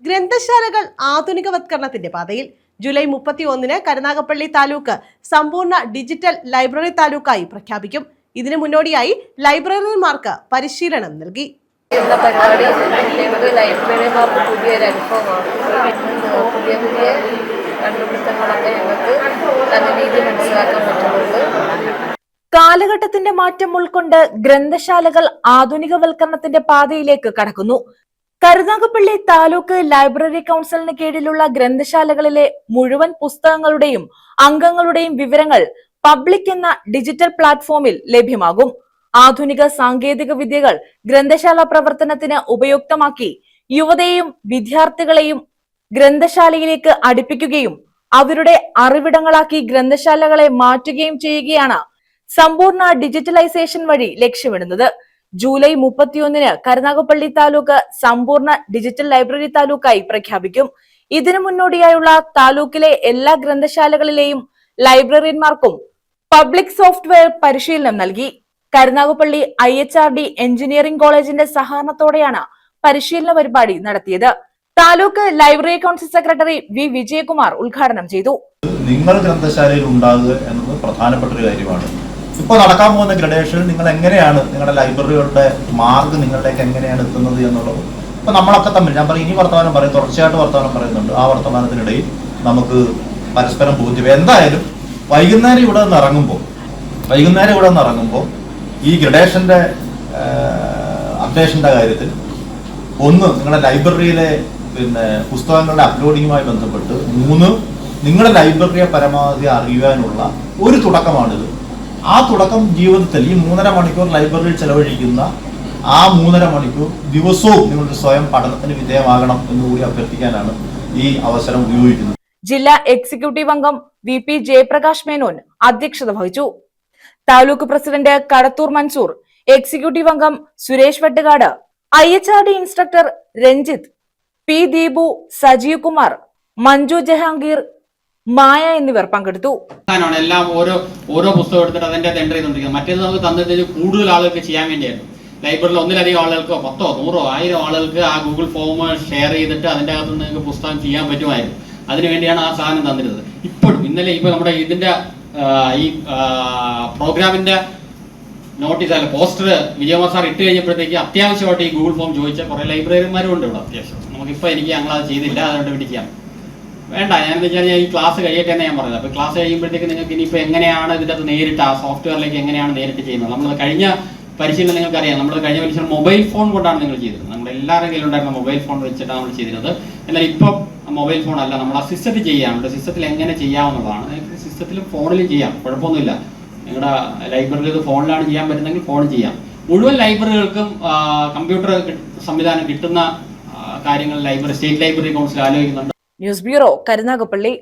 ഗ്രന്ഥശാലകൾ ആധുനികവത്കരണത്തിന്റെ പാതയിൽ. ജൂലൈ 31-ന് കരുനാഗപ്പള്ളി താലൂക്ക് സമ്പൂർണ്ണ digital library താലൂക്കായി പ്രഖ്യാപിക്കും. ഇതിനു മുന്നോടിയായി ലൈബ്രറിമാർക്ക് പരിശീലനം നൽകി. ലൈബ്രറിമാർക്ക് പുതിയൊരു അനുഭവമാണ്. പുതിയ പുതിയ കണ്ടുപിടുത്തങ്ങളൊക്കെ ഞങ്ങൾക്ക് നല്ല രീതിയിൽ മനസ്സിലാക്കാൻ പറ്റുന്നുണ്ട്. കാലഘട്ടത്തിന്റെ മാറ്റം ഉൾക്കൊണ്ട് ഗ്രന്ഥശാലകൾ ആധുനികവൽക്കരണത്തിന്റെ പാതയിലേക്ക് കടക്കുന്നു. കരുനാഗപ്പള്ളി താലൂക്ക് ലൈബ്രറി കൗൺസിലിന് കീഴിലുള്ള ഗ്രന്ഥശാലകളിലെ മുഴുവൻ പുസ്തകങ്ങളുടെയും അംഗങ്ങളുടെയും വിവരങ്ങൾ പബ്ലിക് എന്ന ഡിജിറ്റൽ പ്ലാറ്റ്ഫോമിൽ ലഭ്യമാകും. ആധുനിക സാങ്കേതിക വിദ്യകൾ ഗ്രന്ഥശാല പ്രവർത്തനത്തിന് ഉപയുക്തമാക്കി യുവതയെയും വിദ്യാർത്ഥികളെയും ഗ്രന്ഥശാലയിലേക്ക് അടുപ്പിക്കുകയും അവരുടെ അറിവിടങ്ങളാക്കി ഗ്രന്ഥശാലകളെ മാറ്റുകയും ചെയ്യുകയാണ് സമ്പൂർണ്ണ ഡിജിറ്റലൈസേഷൻ വഴി ലക്ഷ്യമിടുന്നത്. ജൂലൈ 31-ന് കരുനാഗപ്പള്ളി താലൂക്ക് സമ്പൂർണ്ണ ഡിജിറ്റൽ ലൈബ്രറി താലൂക്കായി പ്രഖ്യാപിക്കും. ഇതിനു മുന്നോടിയായുള്ള താലൂക്കിലെ എല്ലാ ഗ്രന്ഥശാലകളിലെയും ലൈബ്രറിയന്മാർക്കും പബ്ലിക് സോഫ്റ്റ്വെയർ പരിശീലനം നൽകി. കരുനാഗപ്പള്ളി IHRD എഞ്ചിനീയറിംഗ് കോളേജിന്റെ സഹകരണത്തോടെയാണ് പരിശീലന പരിപാടി നടത്തിയത്. Taluk library council secretary V. Vijayakumar ഉദ്ഘാടനം ചെയ്തു. നിങ്ങൾ ഗ്രന്ഥശാലയിൽ ഉണ്ടാകുക എന്നത് പ്രധാനപ്പെട്ട ഒരു കാര്യമാണ്. ഇപ്പോൾ നടക്കാൻ പോകുന്ന ഗ്രഡേഷനിൽ നിങ്ങൾ എങ്ങനെയാണ് നിങ്ങളുടെ ലൈബ്രറികളുടെ മാർക്ക് നിങ്ങളിലേക്ക് എങ്ങനെയാണ് എത്തുന്നത് എന്നുള്ളത് ഇപ്പൊ നമ്മളൊക്കെ തമ്മിൽ ഞാൻ പറയും ഇനി വർത്തമാനം പറയും, തുടർച്ചയായിട്ട് വർത്തമാനം പറയുന്നുണ്ട്. ആ വർത്തമാനത്തിനിടയിൽ നമുക്ക് പരസ്പരം ബോധ്യം. എന്തായാലും വൈകുന്നേരം ഇവിടെ നിന്ന് ഇറങ്ങുമ്പോൾ ഈ ഗ്രഡേഷന്റെ അപ്ഡേഷന്റെ കാര്യത്തിൽ ഒന്ന് നിങ്ങളുടെ ലൈബ്രറിയിലെ പുസ്തകങ്ങളുടെ അപ്ലോഡിങ്ങുമായി ബന്ധപ്പെട്ട്, 3 നിങ്ങളുടെ ലൈബ്രറിയെ പരമാവധി അറിയുവാനുള്ള ഒരു തുടക്കമാണിത്. ആ തുടക്കം ജീവിതത്തിൽ ഈ 3.5 മണിക്കൂർ ലൈബ്രറിയിൽ ചെലവഴിക്കുന്ന ആ 3.5 മണിക്കൂർ ദിവസവും നിങ്ങളുടെ സ്വയം പഠനത്തിന് വിധേയമാകണം എന്നുകൂടി അഭ്യർത്ഥിക്കാനാണ് ഈ അവസരം ഉപയോഗിക്കുന്നത്. ജില്ലാ എക്സിക്യൂട്ടീവ് അംഗം VP ജയപ്രകാശ് മേനോൻ അധ്യക്ഷത വഹിച്ചു. താലൂക്ക് പ്രസിഡന്റ് കടത്തൂർ മൻസൂർ, എക്സിക്യൂട്ടീവ് അംഗം Suresh Vettukad, IHRD instructor Ranjith, P. Deepu, Sajeev Kumar, Manju Jahangir, Maya എന്നിവർ പങ്കെടുത്തു. എല്ലാം ഓരോ പുസ്തകം എടുത്തിട്ട് അതിന്റെ എൻട്രി ചെയ്തുകൊണ്ടിരിക്കുന്നത്. മറ്റേത് നമുക്ക് തന്നിട്ട് കൂടുതൽ ആളുകൾക്ക് ചെയ്യാൻ വേണ്ടിയായിരുന്നു. ലൈബ്രറിയിൽ ഒന്നിലധികം ആളുകൾക്ക് 10, 100, 1000 ആളുകൾക്ക് ആ ഗൂഗിൾ ഫോം ഷെയർ ചെയ്തിട്ട് അതിന്റെ അകത്ത് നിങ്ങൾക്ക് പുസ്തകം ചെയ്യാൻ പറ്റുമായിരുന്നു. അതിനുവേണ്ടിയാണ് ആ സാധനം തന്നിരുന്നത്. ഇപ്പോഴും ഇന്നലെ നമ്മുടെ ഇതിന്റെ ഈ പ്രോഗ്രാമിന്റെ നോട്ടീസ് അല്ല പോസ്റ്റർ വിജയകുമാർ സാർ ഇട്ട് കഴിഞ്ഞപ്പോഴത്തേക്ക് അത്യാവശ്യമായിട്ട് ഈ ഗൂഗിൾ ഫോം ചോദിച്ച കുറെ ലൈബ്രറിമാരും ഉണ്ട് ഇവിടെ. അത്യാവശ്യം നമുക്കിപ്പോൾ ഞങ്ങളത് ചെയ്തില്ല, അതുകൊണ്ട് പിടിക്കാം വേണ്ട. ഞാനെന്ന് വെച്ചാൽ ഈ ക്ലാസ് കഴിയട്ടെ എന്ന് ഞാൻ പറഞ്ഞത്. അപ്പോൾ ക്ലാസ് കഴിയുമ്പോഴത്തേക്ക് നിങ്ങൾക്ക് ഇനിയിപ്പോൾ എങ്ങനെയാണ് ഇതിൻ്റെ അത് നേരിട്ട് ആ സോഫ്റ്റ്വെയറിലേക്ക് എങ്ങനെയാണ് നേരിട്ട് ചെയ്യുന്നത്. നമ്മൾ കഴിഞ്ഞ പരിശീലനം നിങ്ങൾക്കറിയാം. നമ്മൾ കഴിഞ്ഞ പരിശീലനം മൊബൈൽ ഫോൺ കൊണ്ടാണ് നിങ്ങൾ ചെയ്തത്. നമ്മൾ എല്ലാവരുടെ കയ്യിലുണ്ടായിരുന്ന മൊബൈൽ ഫോൺ വെച്ചിട്ടാണ് നമ്മൾ ചെയ്തിരുന്നത്. എന്നാൽ ഇപ്പം മൊബൈൽ ഫോൺ അല്ല, നമ്മൾ ആ സിസ്റ്റത്തിൽ ചെയ്യാം. സിസ്റ്റത്തിൽ എങ്ങനെ ചെയ്യാവുന്നതാണ്. സിസ്റ്റത്തിലും ഫോണിലും ചെയ്യാം, കുഴപ്പമൊന്നുമില്ല. നിങ്ങളുടെ ലൈബ്രറിയിൽ ഇത് ഫോണിലാണ് ചെയ്യാൻ പറ്റുന്നെങ്കിൽ ഫോൺ ചെയ്യാം. മുഴുവൻ ലൈബ്രറികൾക്കും കമ്പ്യൂട്ടർ സംവിധാനം കിട്ടുന്ന കാര്യങ്ങൾ സ്റ്റേറ്റ് ലൈബ്രറി കൗൺസിൽ ആലോചിക്കുന്നുണ്ട്. News bureau, Karunagappally.